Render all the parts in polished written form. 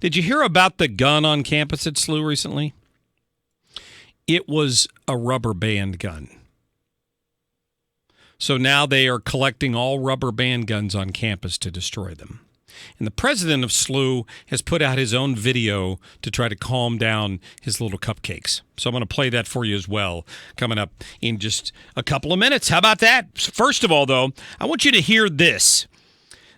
Did you hear about the gun on campus at SLU recently? It was a rubber band gun. So now they are collecting all rubber band guns on campus to destroy them. And the president of SLU has put out his own video to try to calm down his little cupcakes. So I'm going to play that for you as well, coming up in just a couple of minutes. How about that? First of all, though, I want you to hear this.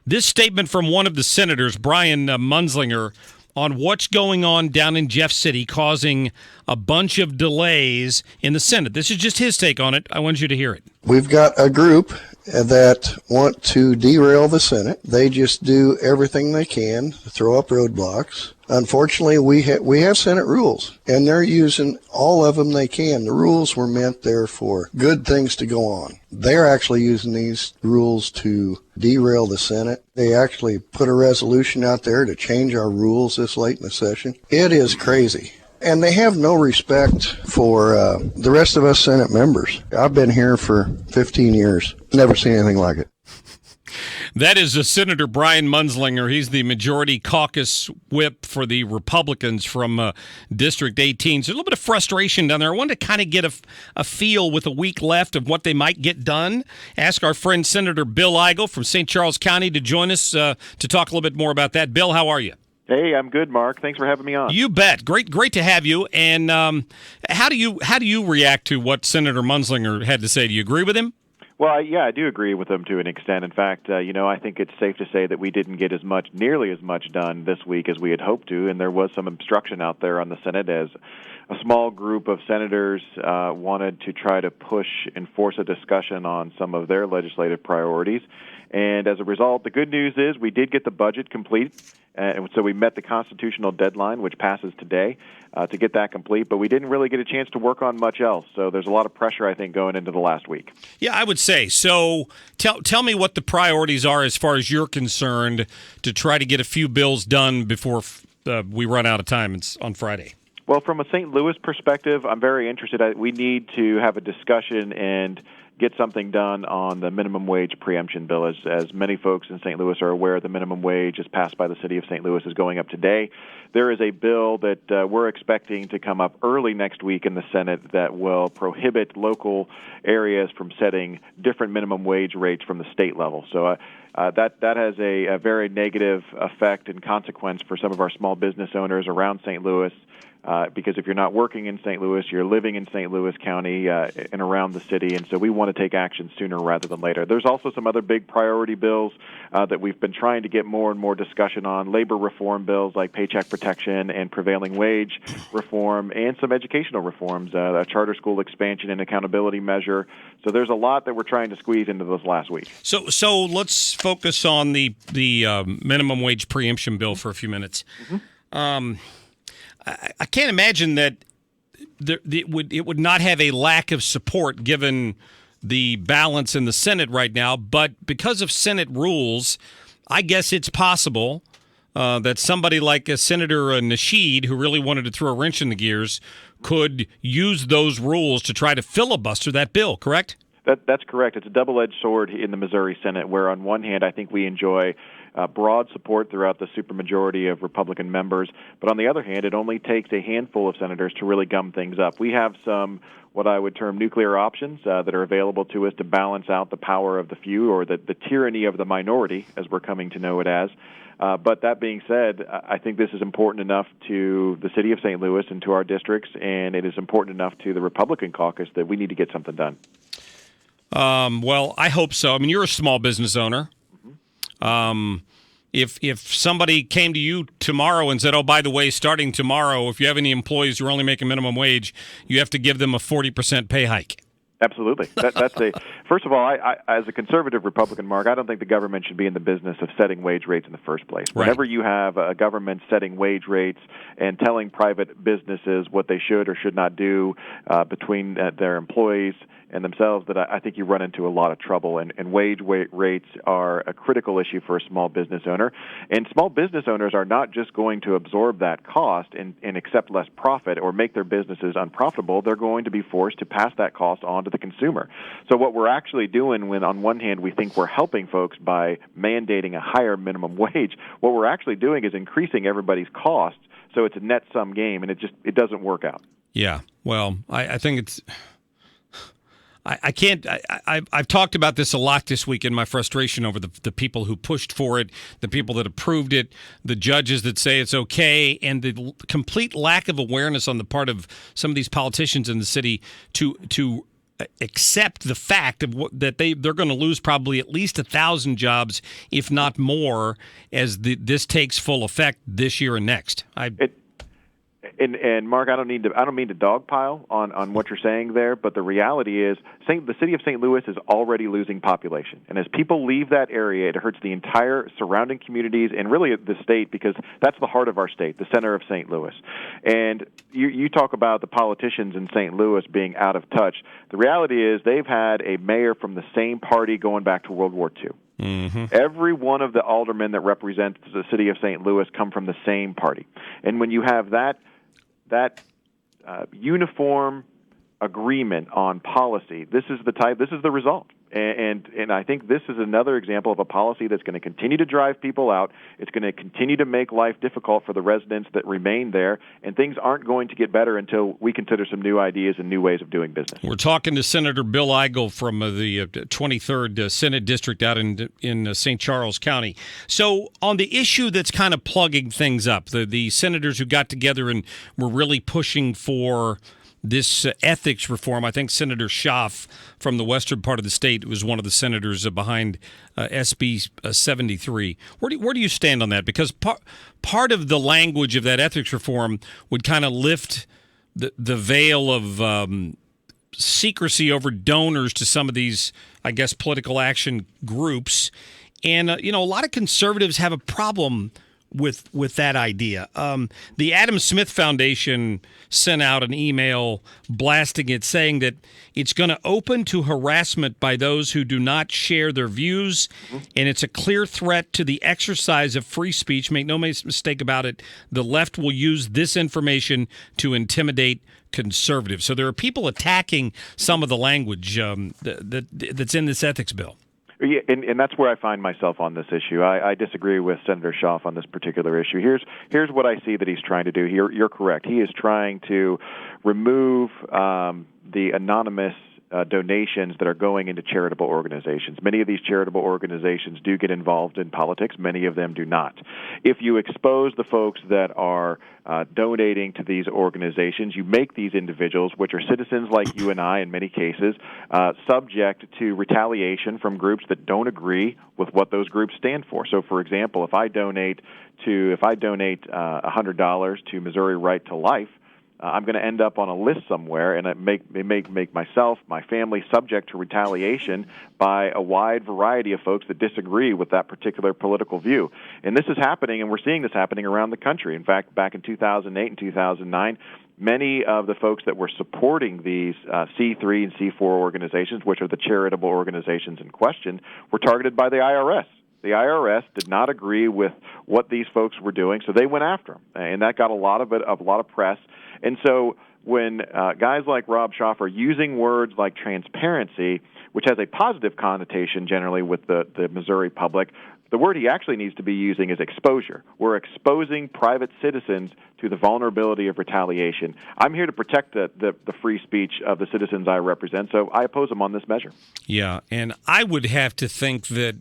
This statement from one of the senators, Brian Munzlinger, on what's going on down in Jeff City, causing a bunch of delays in the Senate. This is just his take on it. I want you to hear it. We've got a group that want to derail the Senate. They just do everything they can to throw up roadblocks. Unfortunately, we have Senate rules, and they're using all of them they can. The rules were meant there for good things to go on. They're actually using these rules to derail the Senate. They actually put a resolution out there to change our rules this late in the session. It is crazy. And they have no respect for the rest of us Senate members. I've been here for 15 years. Never seen anything like it. That is Senator Brian Munzlinger. He's the majority caucus whip for the Republicans from District 18. So a little bit of frustration down there. I wanted to kind of get a feel with a week left of what they might get done. Ask our friend Senator Bill Eigel from St. Charles County to join us to talk a little bit more about that. Bill, how are you? Hey, I'm good, Mark. Thanks for having me on. You bet. Great to have you. And how do you react to what Senator Munzlinger had to say? Do you agree with him? Well, yeah, I do agree with him to an extent. In fact, I think it's safe to say that we didn't get nearly as much done this week as we had hoped to, and there was some obstruction out there on the Senate as a small group of senators wanted to try to push and force a discussion on some of their legislative priorities. And as a result, the good news is we did get the budget complete, and so we met the constitutional deadline, which passes today, to get that complete. But we didn't really get a chance to work on much else. So there's a lot of pressure, I think, going into the last week. Yeah, I would say. So tell me what the priorities are as far as you're concerned to try to get a few bills done before we run out of time. It's on Friday. Well, from a St. Louis perspective, I'm very interested. We need to have a discussion and get something done on the minimum wage preemption bill. As many folks in St. Louis are aware, the minimum wage is passed by the city of St. Louis is going up today. There is a bill that we're expecting to come up early next week in the Senate that will prohibit local areas from setting different minimum wage rates from the state level. So that has a very negative effect and consequence for some of our small business owners around St. Louis. Because if you're not working in St. Louis, you're living in St. Louis County and around the city, and so we want to take action sooner rather than later. There's also some other big priority bills that we've been trying to get more and more discussion on, labor reform bills like paycheck protection and prevailing wage reform, and some educational reforms, a charter school expansion and accountability measure. So there's a lot that we're trying to squeeze into this last week. So let's focus on the minimum wage preemption bill for a few minutes. Mm-hmm. I can't imagine that it would not have a lack of support given the balance in the Senate right now. But because of Senate rules, I guess it's possible that somebody like Senator Nasheed, who really wanted to throw a wrench in the gears, could use those rules to try to filibuster that bill, correct? That's correct. It's a double-edged sword in the Missouri Senate, where on one hand I think we enjoy broad support throughout the supermajority of Republican members, but on the other hand, it only takes a handful of senators to really gum things up. We have some what I would term nuclear options that are available to us to balance out the power of the few, or the tyranny of the minority, as we're coming to know it as. But that being said, I think this is important enough to the city of St. Louis and to our districts, and it is important enough to the Republican caucus that we need to get something done. Well, I hope so. I mean, you're a small business owner. If somebody came to you tomorrow and said, oh, by the way, starting tomorrow, if you have any employees who are only making minimum wage, you have to give them a 40% pay hike. Absolutely. First of all, I, as a conservative Republican, Mark, I don't think the government should be in the business of setting wage rates in the first place. Right. Whenever you have a government setting wage rates and telling private businesses what they should or should not do between their employees and themselves, that I think you run into a lot of trouble. And wage rates are a critical issue for a small business owner. And small business owners are not just going to absorb that cost and accept less profit or make their businesses unprofitable. They're going to be forced to pass that cost on to the consumer. So what we're actually doing when, on one hand, we think we're helping folks by mandating a higher minimum wage, what we're actually doing is increasing everybody's costs. So it's a net sum game, and it doesn't work out. Yeah. Well, I think it's. I've talked about this a lot this week in my frustration over the people who pushed for it, the people that approved it, the judges that say it's okay, and the complete lack of awareness on the part of some of these politicians in the city to accept the fact of that they're going to lose probably at least 1,000 jobs, if not more, as this takes full effect this year and next. And Mark, I don't mean to dogpile on what you're saying there, but the reality is the city of St. Louis is already losing population. And as people leave that area, it hurts the entire surrounding communities and really the state, because that's the heart of our state, the center of St. Louis. And you talk about the politicians in St. Louis being out of touch. The reality is they've had a mayor from the same party going back to World War II. Mm-hmm. Every one of the aldermen that represent the city of St. Louis come from the same party. And when you have that uniform agreement on policy, this is the result. And I think this is another example of a policy that's going to continue to drive people out. It's going to continue to make life difficult for the residents that remain there, and things aren't going to get better until we consider some new ideas and new ways of doing business. We're talking to Senator Bill Eigel from the 23rd Senate District out in St. Charles County. So on the issue that's kind of plugging things up, the senators who got together and were really pushing for this ethics reform. I think Senator Schaaf from the western part of the state was one of the senators behind SB 73. Where do you stand on that? Because part of the language of that ethics reform would kind of lift the veil of secrecy over donors to some of these, I guess, political action groups. And, a lot of conservatives have a problem with that idea. The Adam Smith Foundation sent out an email blasting it, saying that it's going to open to harassment by those who do not share their views, and it's a clear threat to the exercise of free speech. Make no mistake about it, the left will use this information to intimidate conservatives. So there are people attacking some of the language that's in this ethics bill. Yeah, and that's where I find myself on this issue. I disagree with Senator Schaaf on this particular issue. Here's what I see that he's trying to do. You're correct. He is trying to remove the anonymous donations that are going into charitable organizations. Many of these charitable organizations do get involved in politics. Many of them do not. If you expose the folks that are donating to these organizations, you make these individuals, which are citizens like you and I in many cases, subject to retaliation from groups that don't agree with what those groups stand for. So, for example, if I donate $100 to Missouri Right to Life, I'm going to end up on a list somewhere, and it make myself, my family, subject to retaliation by a wide variety of folks that disagree with that particular political view. And this is happening, and we're seeing this happening around the country. In fact, back in 2008 and 2009, many of the folks that were supporting these C3 and C4 organizations, which are the charitable organizations in question, were targeted by the IRS. The IRS did not agree with what these folks were doing, so they went after them, and that got a lot of press. And so when guys like Rob Schaaf are using words like transparency, which has a positive connotation generally with the Missouri public, the word he actually needs to be using is exposure. We're exposing private citizens to the vulnerability of retaliation. I'm here to protect the free speech of the citizens I represent, so I oppose him on this measure. Yeah, and I would have to think that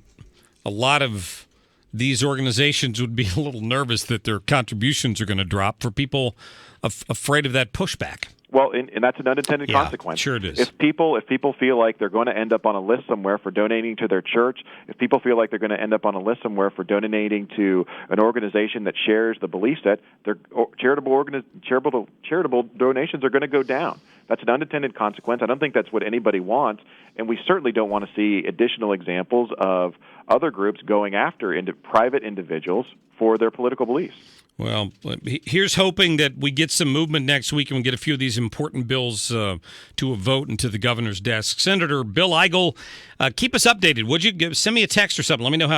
a lot of these organizations would be a little nervous that their contributions are going to drop for people afraid of that pushback. Well, and that's an unintended consequence. Sure it is. If people feel like they're going to end up on a list somewhere for donating to their church, if people feel like they're going to end up on a list somewhere for donating to an organization that shares the belief set, their charitable donations are going to go down. That's an unintended consequence. I don't think that's what anybody wants, and we certainly don't want to see additional examples of other groups going after private individuals for their political beliefs. Well, here's hoping that we get some movement next week and we get a few of these important bills to a vote and to the governor's desk. Senator Bill Eigel, keep us updated. Would you send me a text or something? Let me know how